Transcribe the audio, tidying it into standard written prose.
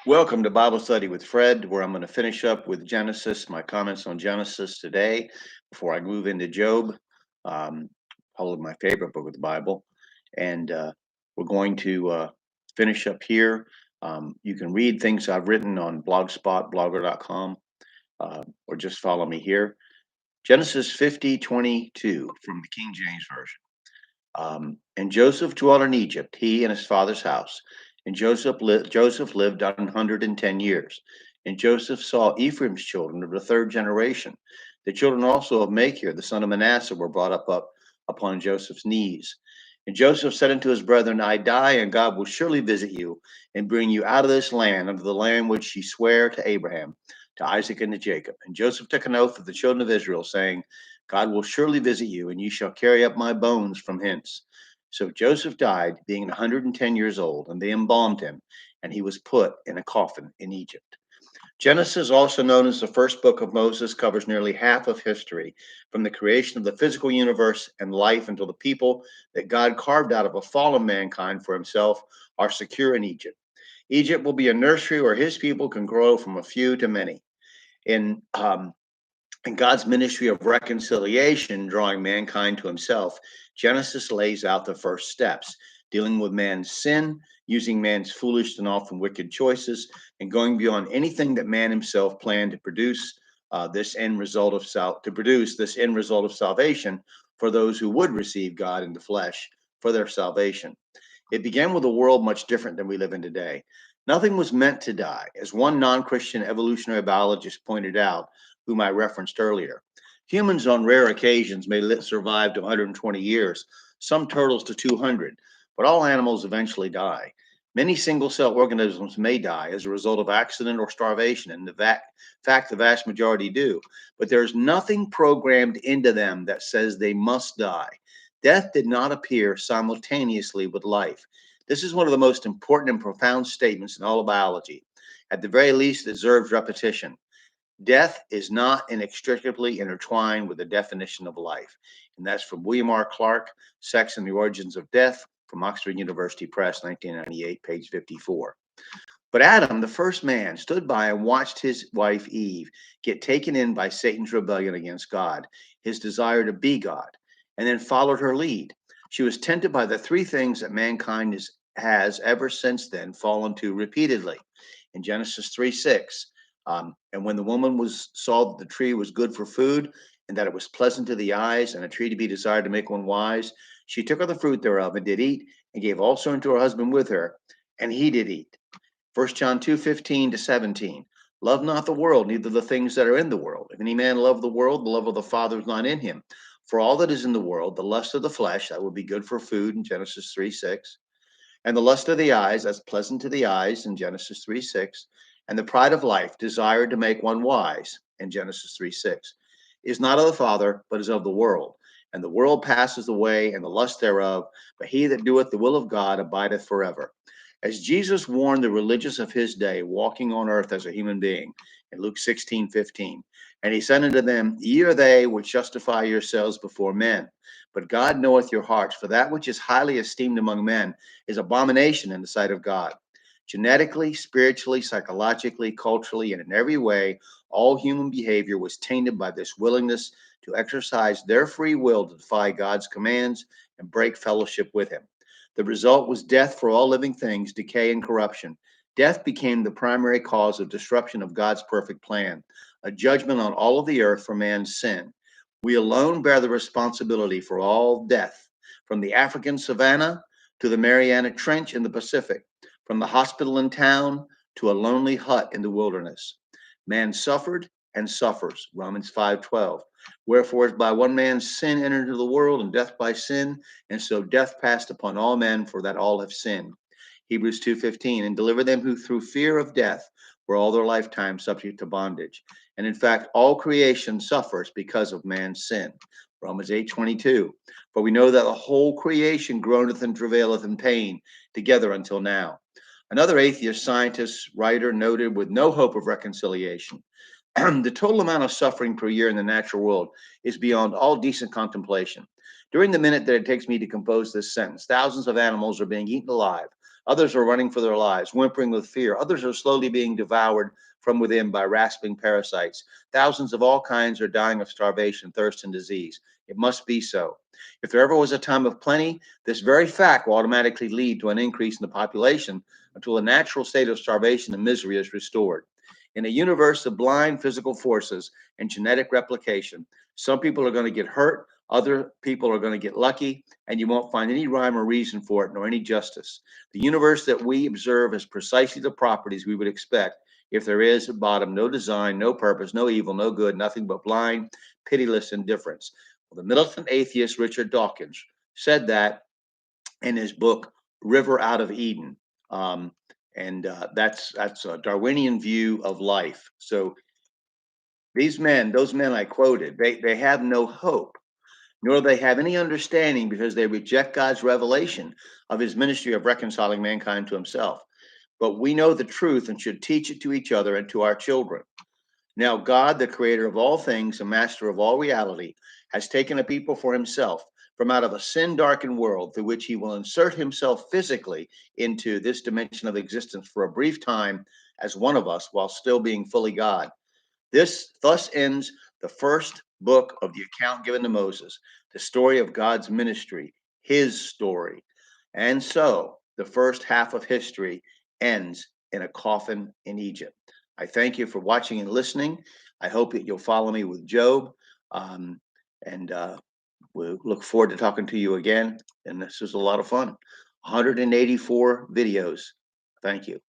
Welcome to Bible Study with Fred, where I'm going to finish up with Genesis, my comments on Genesis today before I move into Job, um, probably my favorite book of the Bible. And we're going to finish up here. You can read things I've written on blogger.com, or just follow me here. Genesis 50:22 from the King James Version. And Joseph dwelt in Egypt, he and his father's house. And Joseph lived 110 years. And Joseph saw Ephraim's children of the third generation. The children also of Machir, the son of Manasseh, were brought up upon Joseph's knees. And Joseph said unto his brethren, I die, and God will surely visit you and bring you out of this land, unto the land which he sware to Abraham, to Isaac, and to Jacob. And Joseph took an oath of the children of Israel, saying, God will surely visit you, and ye shall carry up my bones from hence. So Joseph died, being 110 years old, and they embalmed him, and he was put in a coffin in Egypt. Genesis, also known as the first book of Moses, covers nearly half of history, from the creation of the physical universe and life until the people that God carved out of a fallen mankind for himself are secure in Egypt. Egypt will be a nursery where his people can grow from a few to many. In God's ministry of reconciliation, drawing mankind to himself, Genesis lays out the first steps, dealing with man's sin, using man's foolish and often wicked choices, and going beyond anything that man himself planned to produce this end result of salvation for those who would receive God in the flesh for their salvation. It began with a world much different than we live in today. Nothing was meant to die, as one non-Christian evolutionary biologist pointed out, whom I referenced earlier. Humans, on rare occasions, may survive to 120 years, some turtles to 200, but all animals eventually die. Many single cell organisms may die as a result of accident or starvation, and fact, the vast majority do. But there's nothing programmed into them that says they must die. Death did not appear simultaneously with life. This is one of the most important and profound statements in all of biology. At the very least, it deserves repetition. Death is not inextricably intertwined with the definition of life. And that's from William R. Clark, Sex and the Origins of Death, from Oxford University Press, 1998, page 54. But Adam, the first man, stood by and watched his wife Eve get taken in by Satan's rebellion against God, his desire to be God, and then followed her lead. She was tempted by the three things that mankind has ever since then fallen to repeatedly. In Genesis 3:6, and when the woman saw that the tree was good for food, and that it was pleasant to the eyes, and a tree to be desired to make one wise, she took of the fruit thereof and did eat, and gave also unto her husband with her, and he did eat. 1 John 2:15-17. Love not the world, neither the things that are in the world. If any man love the world, the love of the Father is not in him. For all that is in the world, the lust of the flesh, that would be good for food in Genesis 3:6, and the lust of the eyes, that's pleasant to the eyes in Genesis 3:6, and the pride of life, desired to make one wise in Genesis 3:6, is not of the Father, but is of the world. And the world passes away, and the lust thereof, but he that doeth the will of God abideth forever. As Jesus warned the religious of his day, walking on earth as a human being, in Luke 16:15, and he said unto them, Ye are they which justify yourselves before men, but God knoweth your hearts, for that which is highly esteemed among men is abomination in the sight of God. Genetically, spiritually, psychologically, culturally, and in every way, all human behavior was tainted by this willingness to exercise their free will to defy God's commands and break fellowship with him. The result was death for all living things, decay and corruption. Death became the primary cause of disruption of God's perfect plan, a judgment on all of the earth for man's sin. We alone bear the responsibility for all death, from the African savanna to the Mariana Trench in the Pacific, from the hospital in town to a lonely hut in the wilderness. Man suffered and suffers, Romans 5:12. Wherefore, as by one man's sin entered into the world, and death by sin, and so death passed upon all men, for that all have sinned. Hebrews 2:15, and deliver them who through fear of death were all their lifetime subject to bondage. And in fact, all creation suffers because of man's sin. Romans 8:22, for we know that the whole creation groaneth and travaileth in pain together until now. Another atheist scientist, writer, noted with no hope of reconciliation. The total amount of suffering per year in the natural world is beyond all decent contemplation. During the minute that it takes me to compose this sentence, thousands of animals are being eaten alive, Others are running for their lives, whimpering with fear. Others are slowly being devoured from within by rasping parasites. Thousands of all kinds are dying of starvation, thirst, and disease. It must be so. If there ever was a time of plenty, this very fact will automatically lead to an increase in the population until a natural state of starvation and misery is restored. In a universe of blind physical forces and genetic replication, some people are going to get hurt, other people are going to get lucky, and you won't find any rhyme or reason for it, nor any justice. The universe that we observe has precisely the properties we would expect if there is at bottom no design, no purpose, no evil, no good, nothing but blind, pitiless indifference. Well, the militant atheist Richard Dawkins said that in his book River Out of Eden. And that's a Darwinian view of life. So these men, those men I quoted, they have no hope, nor do they have any understanding because they reject God's revelation of his ministry of reconciling mankind to himself. But we know the truth and should teach it to each other and to our children. Now, God, the creator of all things and master of all reality, has taken a people for himself from out of a sin darkened world through which he will insert himself physically into this dimension of existence for a brief time as one of us while still being fully God. This thus ends the first book of the account given to Moses, the story of God's ministry, his story. And so the first half of history ends in a coffin in Egypt. I thank you for watching and listening. I hope that you'll follow me with Job. Um, and we look forward to talking to you again. And this is a lot of fun. 184 videos. Thank you.